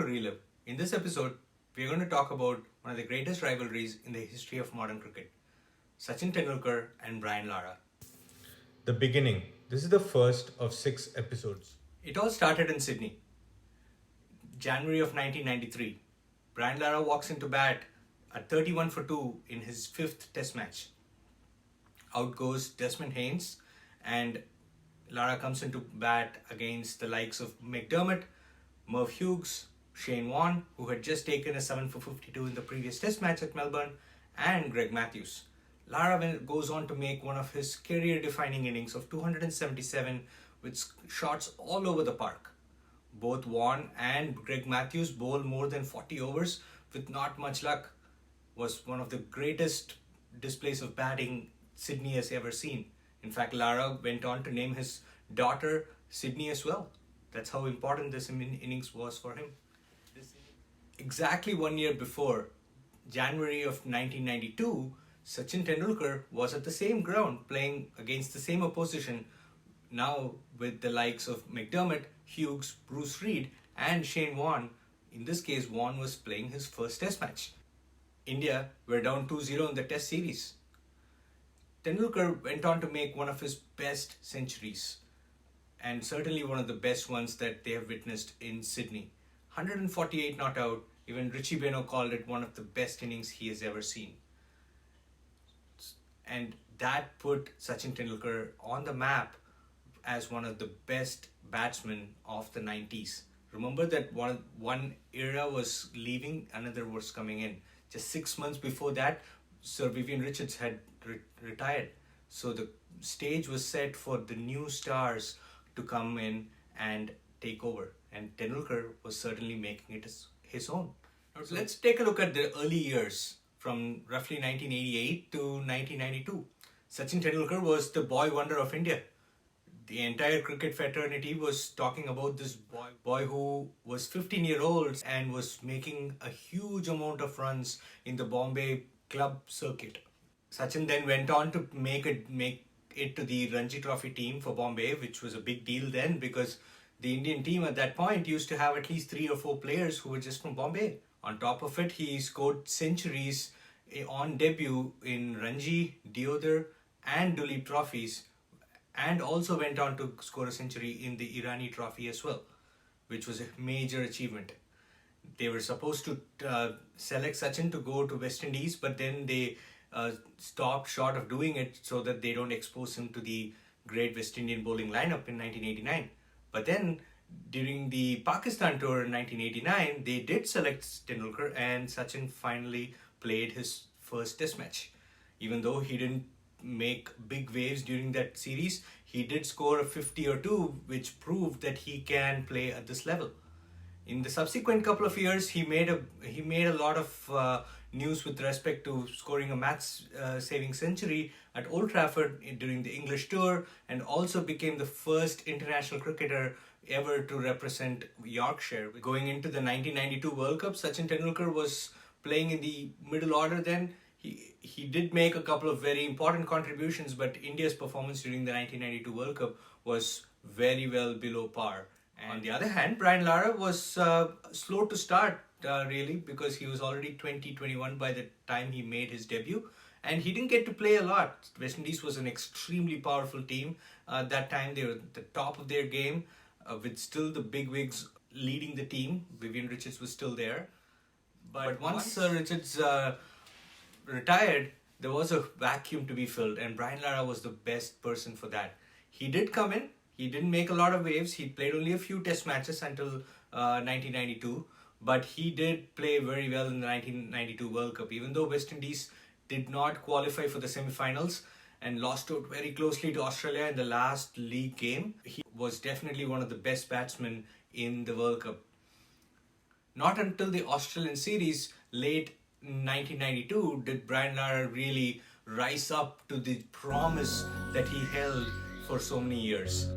Relive. In this episode, we're going to talk about one of the greatest rivalries in the history of modern cricket, Sachin Tendulkar and Brian Lara. The beginning. This is the first of 6 episodes. It all started in Sydney, January of 1993. Brian Lara walks into bat at 31 for 2 in his 5th test match. Out goes Desmond Haynes, and Lara comes into bat against the likes of McDermott, Merv Hughes, Shane Warne, who had just taken a 7 for 52 in the previous test match at Melbourne, and Greg Matthews. Lara goes on to make one of his career-defining innings of 277 with shots all over the park. Both Warne and Greg Matthews bowl more than 40 overs with not much luck. Was one of the greatest displays of batting Sydney has ever seen. In fact, Lara went on to name his daughter Sydney as well. That's how important this innings was for him. Exactly 1 year before, January of 1992, Sachin Tendulkar was at the same ground playing against the same opposition, now with the likes of McDermott, Hughes, Bruce Reid and Shane Warne. In this case, Warne was playing his first test match. India were down 2-0 in the test series. Tendulkar went on to make one of his best centuries, and certainly one of the best ones that they have witnessed in Sydney. 148 not out, even Richie Benaud called it one of the best innings he has ever seen. And that put Sachin Tendulkar on the map as one of the best batsmen of the 90s. Remember that one era was leaving, another was coming in. Just 6 months before that, Sir Vivian Richards had retired. So the stage was set for the new stars to come in and take over. And Tendulkar was certainly making it his own. So let's take a look at the early years from roughly 1988 to 1992. Sachin Tendulkar was the boy wonder of India. The entire cricket fraternity was talking about this boy who was 15-year-old and was making a huge amount of runs in the Bombay club circuit. Sachin then went on to make it to the Ranji Trophy team for Bombay, which was a big deal then because the Indian team at that point used to have at least 3 or 4 players who were just from Bombay. On top of it, he scored centuries on debut in Ranji, Deodar and Duleep trophies, and also went on to score a century in the Irani Trophy as well, which was a major achievement. They were supposed to select Sachin to go to West Indies, but then they stopped short of doing it so that they don't expose him to the great West Indian bowling lineup in 1989. But then during the Pakistan tour in 1989, they did select Tendulkar, and Sachin finally played his first test match. Even though he didn't make big waves during that series, he did score a 50 or 2, which proved that he can play at this level. In the subsequent couple of years, he made a lot of news with respect to scoring a match-saving century at Old Trafford during the English tour, and also became the first international cricketer ever to represent Yorkshire. Going into the 1992 World Cup, Sachin Tendulkar was playing in the middle order then. He did make a couple of very important contributions, but India's performance during the 1992 World Cup was very well below par. And on the other hand, Brian Lara was slow to start really, because he was already 20-21 by the time he made his debut, and he didn't get to play a lot. West Indies was an extremely powerful team. That time they were at the top of their game, with still the big wigs leading the team. Vivian Richards was still there. But once Sir Richards retired, there was a vacuum to be filled, and Brian Lara was the best person for that. He did come in. He didn't make a lot of waves. He played only a few test matches until 1992, but he did play very well in the 1992 World Cup. Even though West Indies did not qualify for the semi-finals and lost out very closely to Australia in the last league game, he was definitely one of the best batsmen in the World Cup. Not until the Australian series late 1992 did Brian Lara really rise up to the promise that he held for so many years.